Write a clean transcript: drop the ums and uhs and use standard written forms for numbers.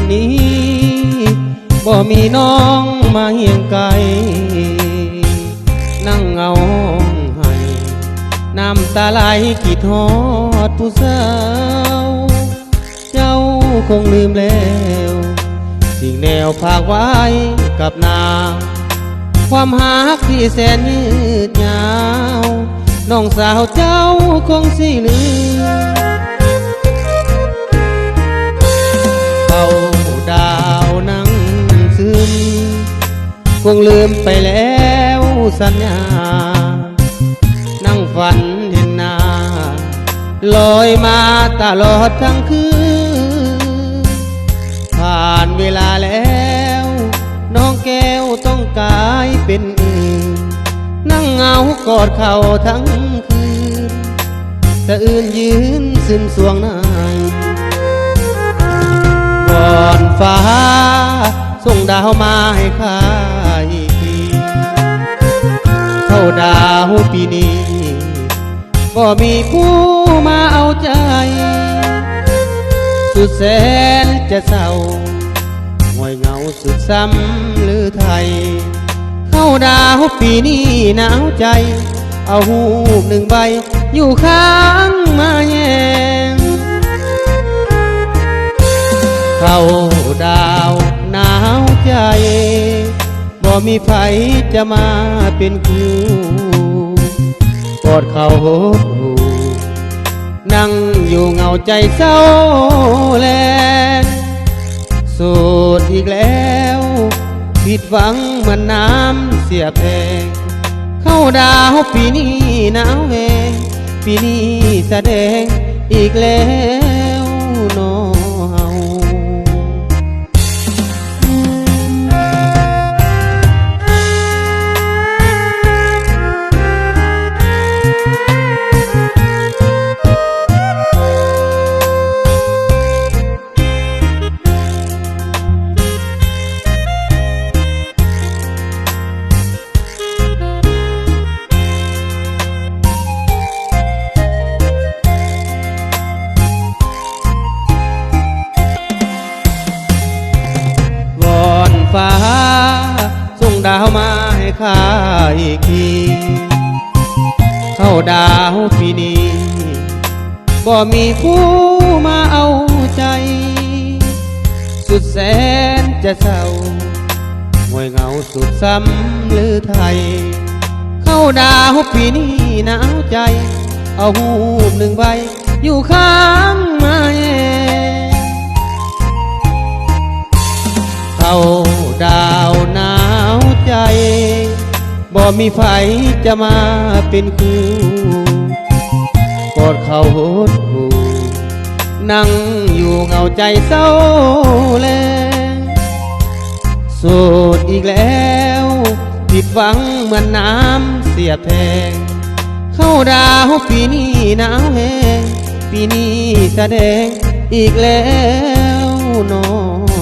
นนี้บ่มีน้องมาเฮียงไกลนั่งเงาให้น้ำตาไหลคิดฮอดผู้สาวเจ้าคงลืมแล้วสิ่งแนวฝากไว้กับนาความหักที่แสนยืดยาวน้องสาวเจ้าคงสิลืมเขาดาวนั่งซึมคงลืมไปแล้วสัญญานั่งฝันเห็นหน้าลอยมาตลอดทั้งคืนผ่านเวลาแล้วน้องแก้วต้องกลายเป็นอื่นนั่งเหงากอดเข่าทั้งคืนแต่อื่นยืนซึมสวงนายก่อนฟ้าส่งดาวมาให้ข้าอีกทีเท่าดาวปีนี้ก็มีผู้มาเอาใจสุดแสนจะเศร้าหงอยเหงาสุดซ้ำหรือไทยเข้าดาวปีนี้หนาวใจเอาหูหนึ่งใบอยู่ข้างมาแยงเข้าดาวหนาวใจบ่มีไผจะมาเป็นคู่กอดเขาหดหูนั่งอยู่เงาใจเศร้าแลสูดอีกแล้วผิดหวังเหมือนน้ำเสียแพงเข้าดาวปีนี้หนาวแหงปีนี้แสดงอีกแล้วน้องฟ้าส่งดาวมาให้ข้าอีกทีเข้าดาวปีนี้บ่มีผู้มาเอาใจสุดแสนจะเศร้าหงอยเหงาสุดซ้ำหรือไทยเข้าดาวปีนี้หนาวใจเอาหูหนึ่งใบอยู่ข้างมาแยเข้าดาวหนาวใจบ่มีไผจะมาเป็นคู่กอดเขาหดหูนั่งอยู่เงาใจเศร้าแลสูดอีกแล้วผิดหวังเหมือนน้ำเสียแพงเข้าดาวปีนี้หนาวแหงปีนี้แสดงอีกแล้วน้อง